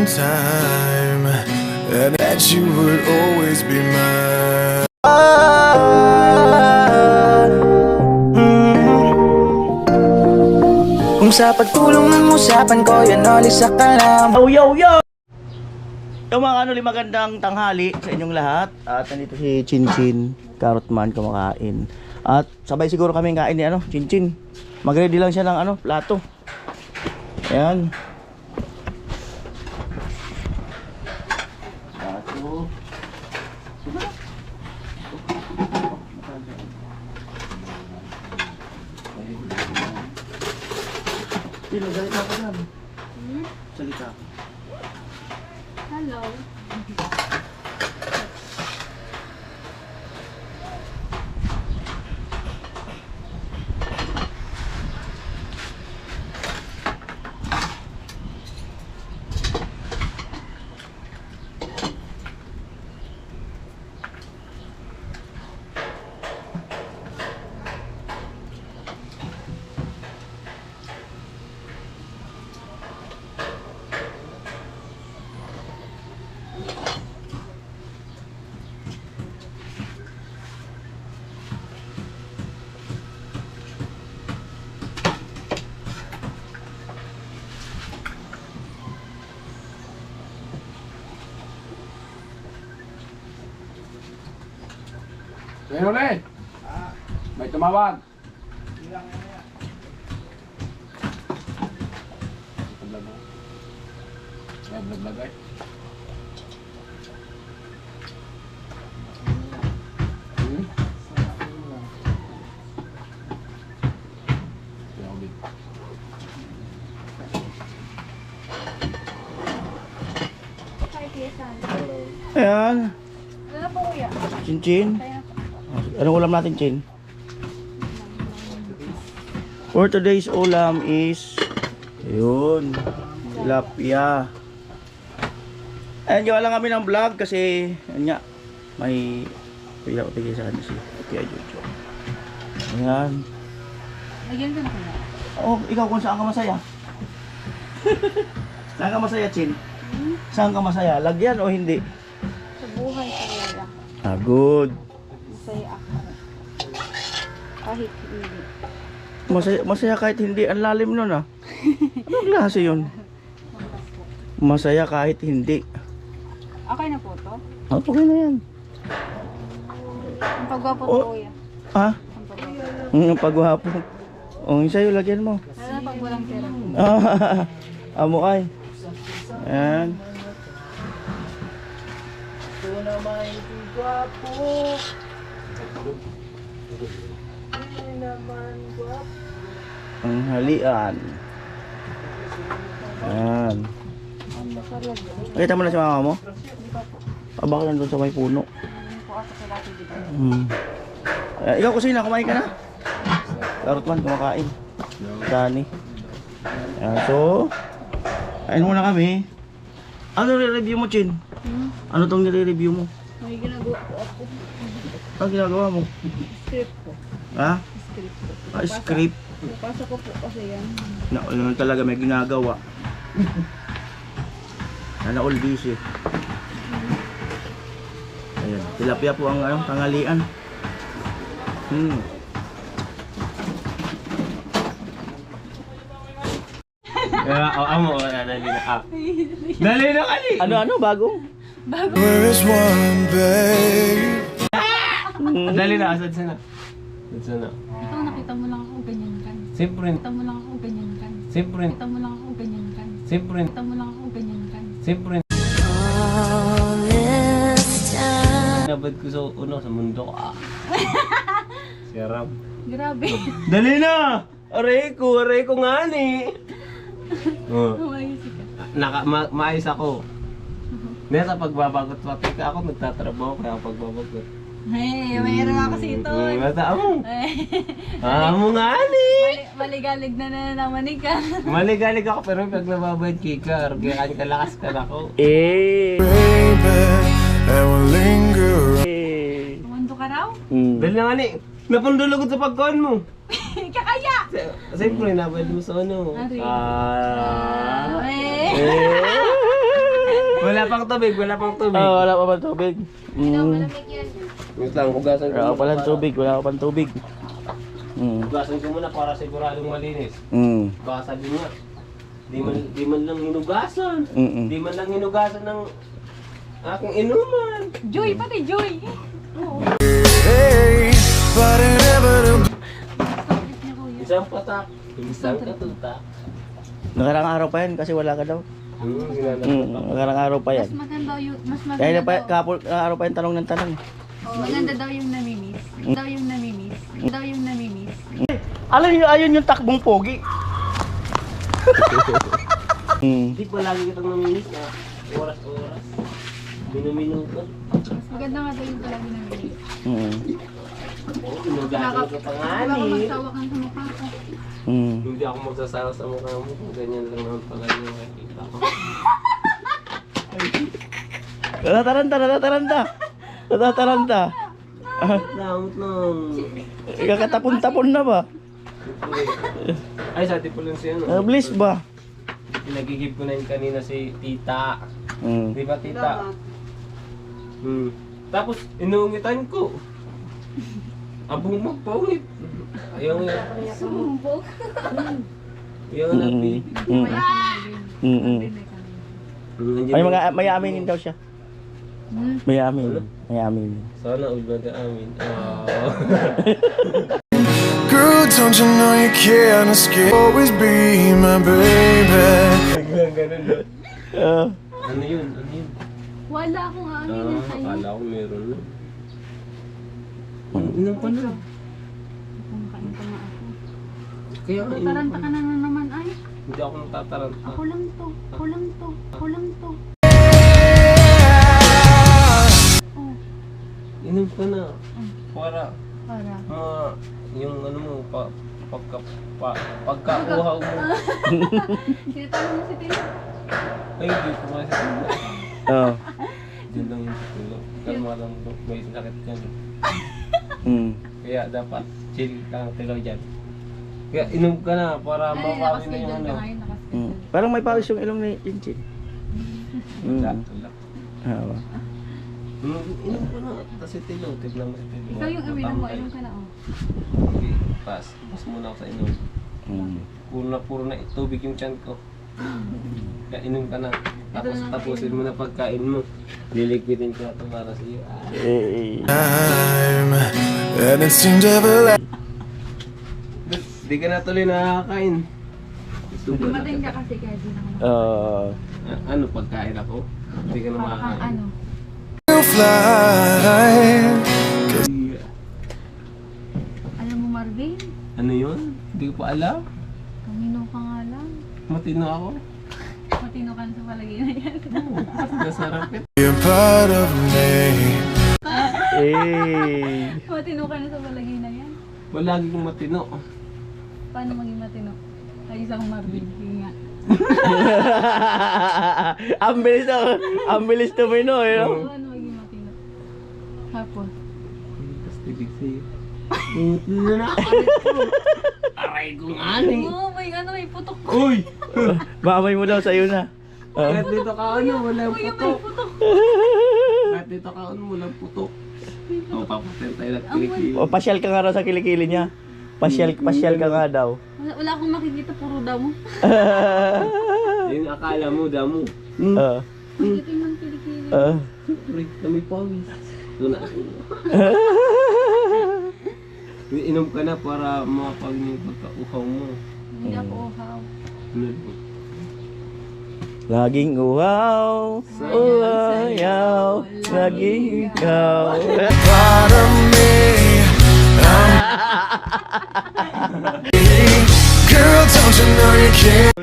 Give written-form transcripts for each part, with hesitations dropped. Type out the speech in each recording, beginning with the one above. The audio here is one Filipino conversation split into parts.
time, and that you would always be mine. Kung sa pagtulong ng usapan ko, yan alisa ka lang. Yo! Yung mga magandang tanghali sa inyong lahat. At nandito si Chinchin, Carrotman kumakain. At sabay siguro kami kain ni Chinchin. Mag-ready lang siya ng plato. Ayan. Plato. Sino, salita ka dyan? Salita. Hello. Pero ulit. May tumawag. May vlog eh. Ayan. Ano po kuya? Chinchin. Anong ulam natin, Chin? For today's ulam is yun, tilapia. Ayan, gawa lang kami ng vlog kasi yun nga, may pila ko tigil sa kanya si Kuya Jojo. Ayan. Lagyan ka na kuya. Oh, ikaw kung saan ka masaya? Saan ka masaya, Chin? Saan ka masaya? Lagyan o hindi? Sa buhay kuya. Ah, good. Masaya ako. Kahit hindi. Masaya kahit hindi. Ang lalim nun ah. Anong klase yun? Masaya kahit hindi. Okay na po to? Ah, okay na yan. Ang pagwapo Oh. po kuya. Ha? Ang pagwapo. Ang pagwapo. O, yung sa'yo, lagyan mo. Lalo na pag walang pera. Amo kay. Ayan. Ito naman yung gwapo. Ang halian. Ayan. Nakita mo na si mama mo? Ah, baka nandun sa may puno. Hindi po ako sa laki dito. Ikaw kusina, kumain ka na? Carrotman, kumakain. Dani. Ayan, so kain muna kami. Ano re-review mo, Chin? Ano tong nire-review mo? May ginagawa po ako. Ano ginagawa mo? Script po. Ha? Script po. Ah, script. Napasa ko po kasi yan. Ano talaga may ginagawa. Sana all busy. Ayan, tilapia po ang tanghalian. Dali na kali. Ano bago? Where is one, babe? Dali na, asad sana. Sana. Ikaw nakita mo lang ako ganyan kan. Siyempre. Nakita mo lang ako ganyan kan. Siyempre. Nakita mo lang ako ganyan kan. Siyempre. Nakita mo lang ako ganyan kan. Siyempre. Nabad ko sa sa mundo ka. Siram. Grabe. Dali na! Aray ko nga ni. Umayos ka. Maayos ako. Nesa pagbabagot pati ka ako, nagtatrabaho kaya pagbabagot. Hey, mayroon nga kasi ito. Mata mo. Eh. Amo nga ni. Maligalig na naman ka. Maligalig ako pero pag nababayad kika, kaya kalakas ka na ako. Baby, and we'll linger. Mundo ka raw? Dali na nga ni. Napundulog sa pagkaon mo. Kakaya! Siyempre, nabayad mo sa ano. Ari. Ah. Eh. Wala pang tubig, wala pang tubig. Wala pa ba tubig? Wait lang, hugasan ko Wala muna. pa lang tubig, wala pa pang tubig. Hugasan ko muna para siguradong malinis. Baka sabi niya, di man lang hinugasan. Di man lang hinugasan ng aking inuman. Joy, pati Joy. Hey, but inevitably Isang patak, isang katutak. Nakarang araw pa yan kasi wala ka daw. Nakarang araw pa yan. Mas maganda yung, mas Dahil maganda daw. kapul araw pa yan tanong ng tanong. Maganda daw yung namimiss. Daw yung namimiss. Daw yung namimiss. Alam niyo, ayun yung takbong pogi. Hindi pa lagi kitang naminis na oras-oras. Minuminuto. Mas maganda nga daw yung talaga namimiss. Oo, inugasan ko pa nga Wala ko eh. magsawa kang sa mukha ko. Hindi ako magsasawa sa mukha mo. Ganyan lang naman pala yung nakikita ko. Natataranta. Lamot lang. Kakatapon-tapon na ba? Ay, sa tipulun siya, no? Bliss ba? Pinagigib ko na yun kanina si tita. Di ba, tita? Tapos, inuungitan ko. Abong magpawit. Ayaw nga. Sumbok. Ayaw nga nabibig. Ay, may aminin daw siya. May amin. May amin. Sana all mag-aamin. Girl, don't you know you can't escape? Always be my baby. Ganun na. Ano yun? Ano yun? Wala akong aminin sa'yo. Akala ko meron na. Inom pa na. Kumakain pa nga ako. Kaya nga inom Taranta pa ka na. na naman ay. Hindi ako natataranta. Ako lang to. Ako lang to. Ako lang to. Inom ka na. Para Para. yung ano mo, pagka-uhaw mo. Sinatalo mo si Tino. Ay, hindi ko kasi tilo. Oo. Diyan lang yung tilo. Kalma lang to. May sakit yan. Kaya dapat chill ka ng tilo dyan. Kaya inom ka na para Ay, makawi na yung nakaschedule ano. ka ngayon. Nakaschedule. Parang may pawis yung ilong ni Chinchin. Wala. Inom ka na. Tapos si tilo. Tignan mo si tilo. Ikaw yung uminom mo. Matambay. Inom ka na oh. Okay. Pas muna ako sa inom. Puro na tubig yung tiyan ko. Kaya inom ka na. Tapos tapusin mo na pagkain mo. Liligpitin ko na ito para sa iyo. Time, and it seemed everlasting. Di ka na tuloy nakakain. Dumating ka kasi kaya di na ako. Ano pagkain ako? Di ka na Para kang makakain. ano. Fly. Alam mo Marvin? Ano yun? Hindi ko pa alam. Kamino ka nga lang. Matino ako. Matino ka na sa palagay na yan. Nasarap ito. You're part of me. Matino ka na sa palagay na yan. Palagi kong matino. Paano maging matino? Ay isang Marvin. Sige nga. Ang bilis tumino eh. No? Paano maging matino? Tapos. Tapos tibig sa'yo. Aray kong ani. Oo, may ano, may putok. Uy! Mamay mo daw sa'yo na. Kahit dito ka ano, walang Uy, may putok. putok. Kahit dito ka ano, walang putok. O, papatin tayo ng Ang kilikili. O, pasyal ka nga raw sa kilikili niya. Pasyal ka nga daw. Wala akong nakikita, puro damo. Yung akala mo, damo. Nakikita yung kilikili. Siyempre, kami pawis. Doon na. Inom ka na para makapag yung pagka-uhaw mo. Hindi ako uhaw. Ano po? Laging uhaw, uhayaw, laging ikaw. Part of me. Girl, don't you know you can't?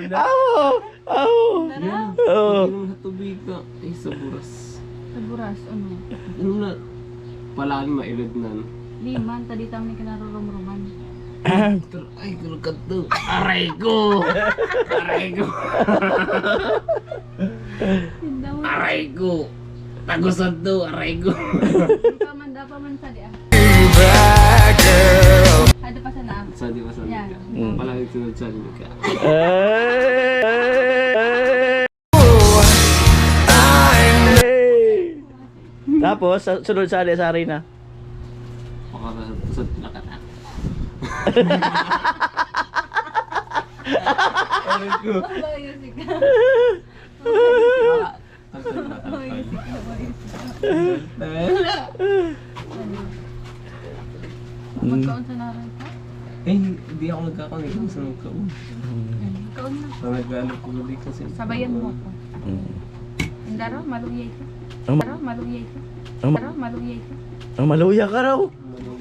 Inom sa tubig ka. Ay, sa buras. Sa buras, ano? Ano na? Palagi mailod na. Liman, taditang ni kinarurumruman. Ay, kulukat to. Aray ko! Aray ko! Aray ko! Tagusan to, aray ko! Dapat man sa diya. You back, girl. Ada pa sa naam. Saan di ba saan Yan. ka? Palagi sunod saan ka. I Tapos, sunod sa sari na. Pakatusod na ka na. Aray ko. Mabayusik ka. Tagtag ba? Mabayusik ka. Magkaon sa naran ka? Eh, hindi ako nagkakanig sa nagkaon. Kaon na. Sa nag-alap ko ulit kasi. Sabayan mo ako. Indaro, maluyay ka. Ang Indaro, maluyay ka. Ang Indaro, maluyay ka. Ang maluya ka raw.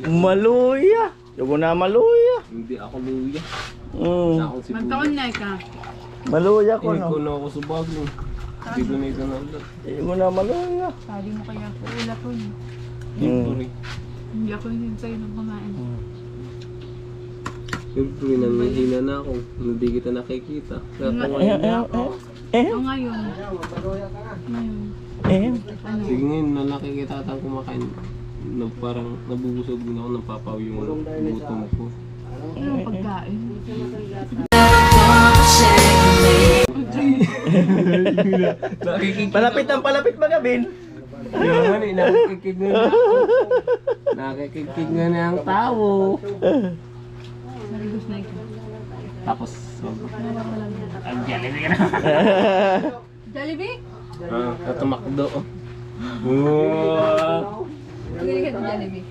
Maluya. Yung na maluya. Hindi ako luya. Mm. Ako si Magkaon na ka. Maluya ko Hindi no. ko na ako sa bagong. Hindi ko na ito na ulit. Yung na maluya. Sabi mo kaya ako ulat ko. Siyempre. Hindi ako hinintay ng kumain. Siyempre, nanghihina na ako. Hindi kita nakikita. Kaya Nga, kung Eh, ngayon na eh, ako. eh. O ngayon. Ngayon. Eh. Ano? Sige ngayon na nakikita kitang kumakain. Na parang nabubusog din ako, napapaw yung gutom ko. Anong pagkain? Palapit ang palapit mga bin. Yung ano, nakikikig nga na ako. Nakikikig nga na ang tao. Narigos na ikaw. Tapos, ang Jollibee na. Jollibee? Ito McDo. Wow! Pagkili ka sa Jollibee.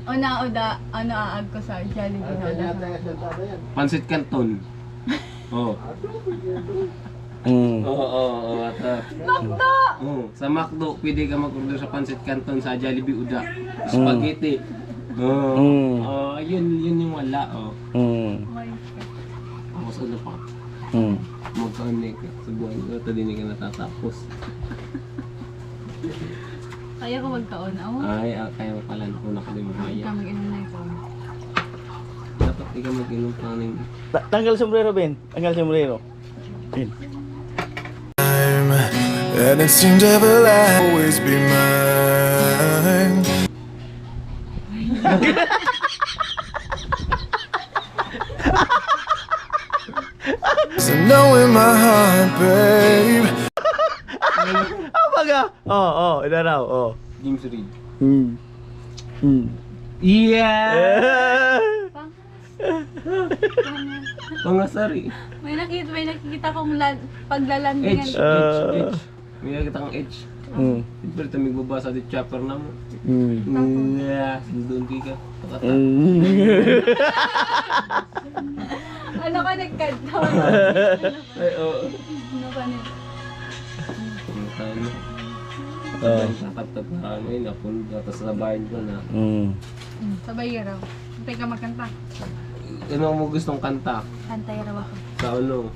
Ano aag ko sa Jollibee na Pansit Canton. Oh. Mm. Oo. McDo! Sa McDo, pwede ka mag-order sa Pansit Canton sa Jollibee Uda. Spaghetti. Yun yung wala. Mm. Tapos ano pa? Mm. Magkanik sa buwan ko, ito din ka natatapos. Kaya ko magkaon. Ay, kaya mo pala una ka din mamaya. Ikaw mag-inom na ikaw. Dapat di ka mag-inom pa ng... Tanggal sombrero Ben. Tanggal sombrero. Ben. And it seemed everlasting, always be mine. So know in my heart, babe. Baga. Ito raw. James Reid. Mm. Mm. Yeah! Eh. Pangasari. May nakikita kong paglalandingan. Edge. May nakita kang edge. Mm. Siyempre, magbabasa di chopper na mo. Mm. Yeah, sundon ka. Mm. Ano ka nagkanta? Ay, oo. Ano ka nagkanta? Ano? Nakatag na ano yun, napunod. Tapos nabayan ko na. Mm. Sabay raw. Hintay ka magkanta. Ano mo gustong kanta? Kantay raw ako. Sa ano?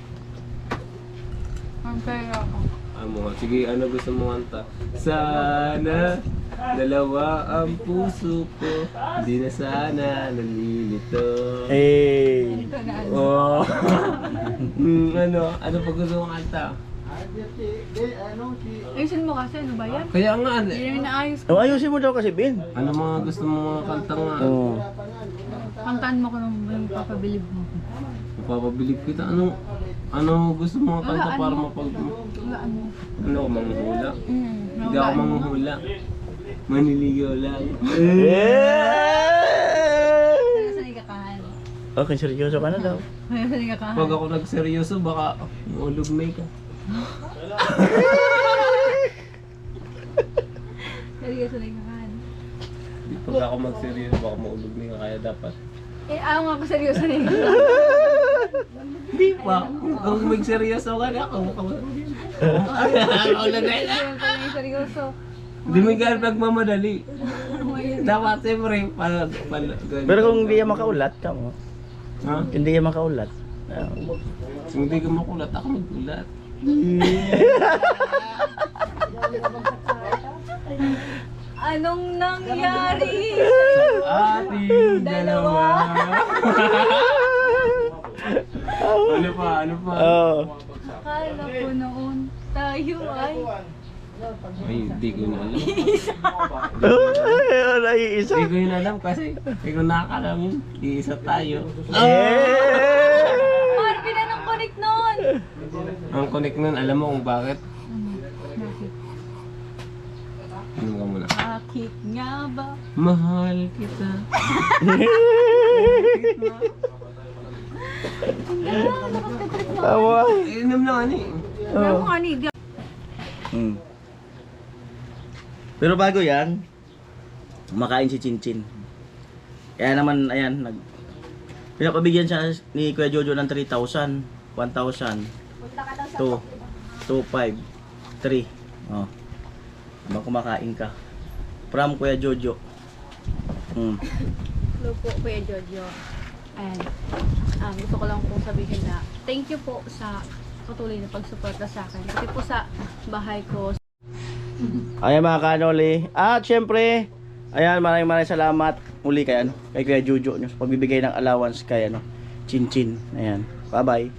Kantay raw ako. Sige, ano gusto mo kanta? Sana dalawa ang puso ko, di na sana nalilito. Eh. Ito na ano. Oh. Ano pa gusto mong kanta? Ayusin mo kasi, ano ba yan? Kaya nga, Hindi namin naayos. Oh, ayusin mo daw kasi Ben. ano mga gusto mo mga kanta nga? Oh. Kantaan mo ko nung papabilib mo. Napapabilib kita. Ano gusto mo mga kanta para mapag... Wala ano. Ano ako, manghuhula? Hindi ako Wala, ano. manghuhula. Maniligaw lang. Seryoso na ikakahan. Okay, seryoso ka na daw. Seryoso na ikakahan. Pag ako nagseryoso, baka maulugmay ka. Seryoso na ikakahan. Di pag ako magseryoso, baka maulugmay ka. Kaya dapat. Ako nga ako seryoso na ikakahan. Di pa. Kung magseryoso ka na ako, ako ulugmay na. Seryoso. Hindi mo ka nagmamadali. Dapat siyempre, Pero kung hindi yan makaulat, kamo. Ha? Hindi yan makaulat. Kung hindi ka makulat, ako magulat. Anong nangyari? Ating dalawa. Ano pa? Oh. Akala ko noon tayo ay Ay, hindi ko na alam. Wala iisa. Hindi ko yun alam kasi hindi ko nakakalamin. Iisa tayo. Marvin na ng connect nun! Ang connect nun, alam mo kung bakit? Bakit? Inom ka muna. Bakit nga ba? Mahal kita. Tawa. Inom na nga eh. Ano nga ni? Hmm. Pero bago yan, kumakain si Chinchin. Kaya naman, ayan, pinapabigyan siya ni Kuya Jojo ng 3,000, 1,000, 2, 2,500, 3. Oh. Diba kumakain ka? From Kuya Jojo. Hello po, Kuya Jojo. Ayan. Gusto ko lang pong sabihin na thank you po sa patuloy na pagsuporta sa akin. Kasi po sa bahay ko. Ayan mga kanoli. At syempre, ayan, maraming salamat muli kay Kuya Jojo nyo sa pagbibigay ng allowance kay Chinchin. Ayan. Bye-bye.